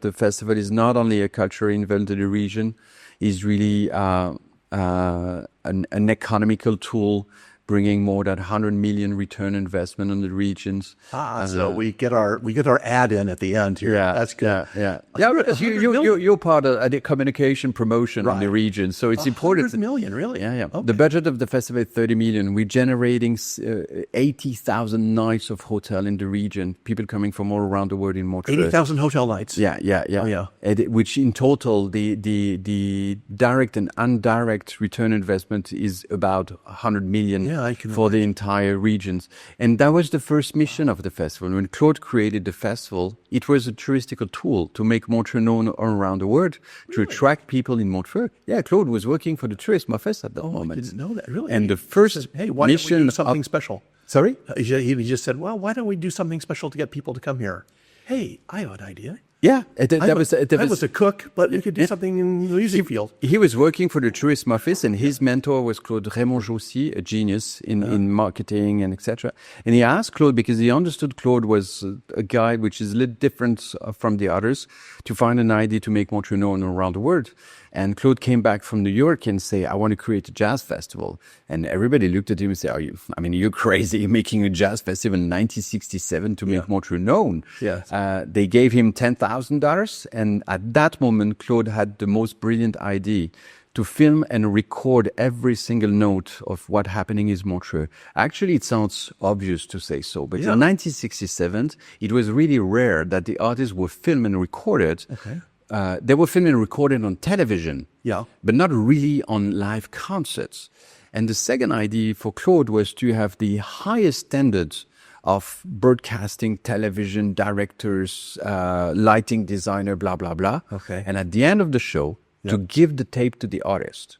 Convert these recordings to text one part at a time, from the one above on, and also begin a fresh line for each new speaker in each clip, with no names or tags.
The festival is not only a cultural event to the region, is really an economical tool, bringing more than 100 million return investment on the regions.
So we get our ad in at the end here.
Yeah,
That's good.
Yeah. Because you're part of the communication promotion in the region, so it's important.
100 million, really?
Yeah.
Okay.
The budget of the festival is 30 million. We're generating 80,000 nights of hotel in the region. People coming from all around the world in Montreux.
80,000 hotel nights.
Yeah.
Oh, yeah.
Which in total, the direct and indirect return investment is about 100 million for the entire regions. And that was the first mission of the festival. When Claude created the festival, it was a touristical tool to make Montreux known all around the world, to attract people in Montreux. Yeah, Claude was working for the Tourism Office at that moment.
I didn't know that, really.
And the first
why
mission
don't we do something special?
Sorry?
He just said, well, why don't we do something special to get people to come here? Hey, I have an idea.
Yeah,
I was a cook, but you could do something in the music field.
He was working for the Tourism Office, and his mentor was Claude Raymond-Jossy, a genius in marketing and etc. And he asked Claude, because he understood Claude was a guy which is a little different from the others, to find an idea to make Montreux known around the world. And Claude came back from New York and say, I want to create a jazz festival. And everybody looked at him and said, you're crazy, making a jazz festival in 1967 to make Montreux known.
Yes.
They gave him $10,000. And at that moment, Claude had the most brilliant idea to film and record every single note of what happening is Montreux. Actually, it sounds obvious to say so, but in 1967, it was really rare that the artists were filmed and recorded.
Okay.
They were filmed and recorded on television, but not really on live concerts. And the second idea for Claude was to have the highest standards of broadcasting, television, directors, lighting designer, blah, blah, blah.
Okay.
And at the end of the show, to give the tape to the artist,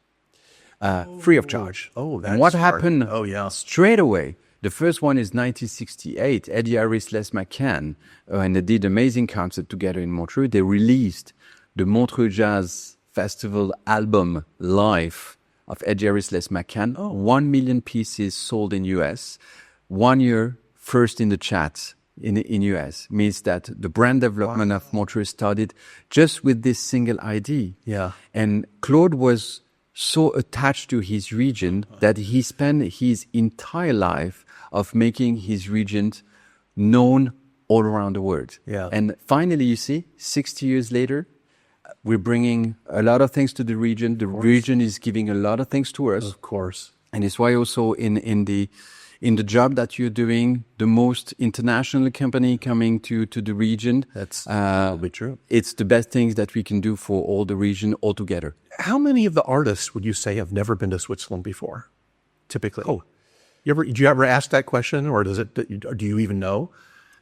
free of charge.
Oh, that's
and what
smart.
happened straight away? The first one is 1968. Eddie Harris, Les McCann, and they did amazing concert together in Montreux. They released the Montreux Jazz Festival album live of Eddie Harris, Les McCann. 1 million pieces sold in US. 1 year first in the chat in US. Means that the brand development of Montreux started just with this single idea.
Yeah.
And Claude was so attached to his region that he spent his entire life of making his region known all around the world.
Yeah.
And finally, you see, 60 years later, we're bringing a lot of things to the region. The region is giving a lot of things to us.
Of course.
And it's why also in the job that you're doing, the most international company coming to the region.
That's probably true.
It's the best things that we can do for all the region altogether.
How many of the artists would you say have never been to Switzerland before, typically? Did you ever ask that question, or do you even know?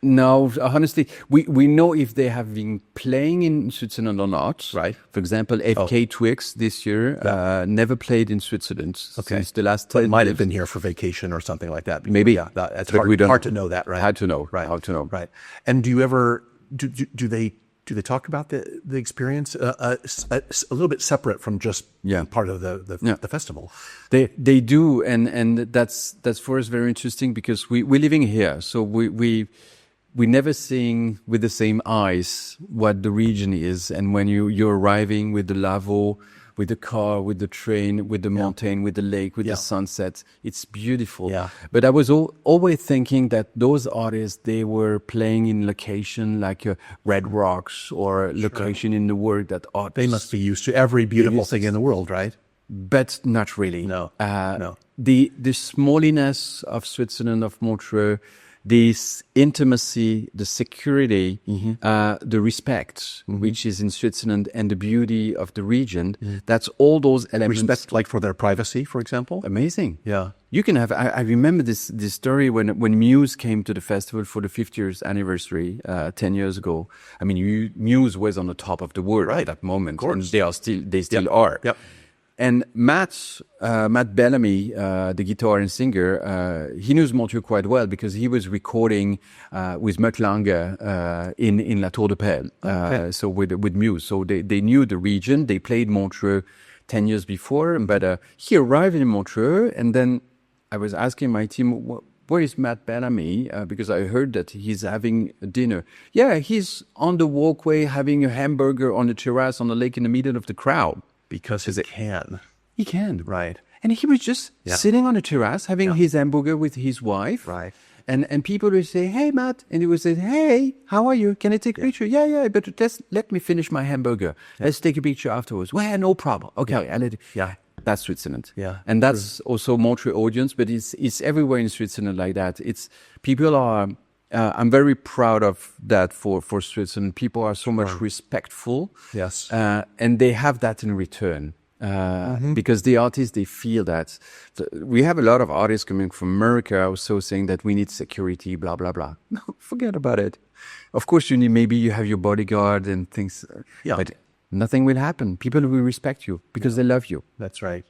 No, honestly, we know if they have been playing in Switzerland or not.
Right.
For example, FK Twigs this year never played in Switzerland since the last 10 years.
Might have been here for vacation or something like that.
Maybe.
Yeah, that's
But
hard to know that, right?
Hard to know.
Right.
How to know.
Right. And do you ever do they talk about the experience a little bit separate from just part of the festival?
They do, and that's for us very interesting, because we're living here, so we're never seeing with the same eyes what the region is. And when you're arriving with the Lavaux, with the car, with the train, with the mountain, with the lake, with the sunset, it's beautiful. Yeah. But I was always thinking that those artists, they were playing in location like Red Rocks or location in the world that artists...
They must be used to every beautiful thing in the world, right?
But not really.
No.
The smalliness of Switzerland, of Montreux, this intimacy, the security, the respect, which is in Switzerland, and the beauty of the region, that's all those elements.
Respect, like for their privacy, for example?
Amazing.
Yeah.
You can have, I remember this story when Muse came to the festival for the 50th anniversary, 10 years ago. I mean, Muse was on the top of the world at that moment. Of course. And they still are.
Yep.
And Matt Bellamy, the guitar and singer, he knows Montreux quite well, because he was recording with Mutt Lange in La Tour de Pelle, so with Muse. So they knew the region. They played Montreux 10 years before, but he arrived in Montreux, and then I was asking my team, where is Matt Bellamy? Because I heard that he's having a dinner. Yeah, he's on the walkway having a hamburger on the terrace on the lake in the middle of the crowd.
Because he can.
He can.
Right.
And he was just sitting on the terrace having his hamburger with his wife.
Right.
And people would say, hey, Matt. And he would say, hey, how are you? Can I take a picture? Yeah, but let me finish my hamburger. Let's take a picture afterwards. Well, no problem. Okay, I'll let you.
Yeah.
That's Switzerland.
Yeah.
And that's also Montreux audience, but it's everywhere in Switzerland like that. It's people are, I'm very proud of that for Switzerland. People are so much respectful.
Yes.
And they have that in return. Because the artists, they feel that. We have a lot of artists coming from America also saying that we need security, blah, blah, blah. No, forget about it. Of course, maybe you have your bodyguard and things, but nothing will happen. People will respect you because they love you.
That's right.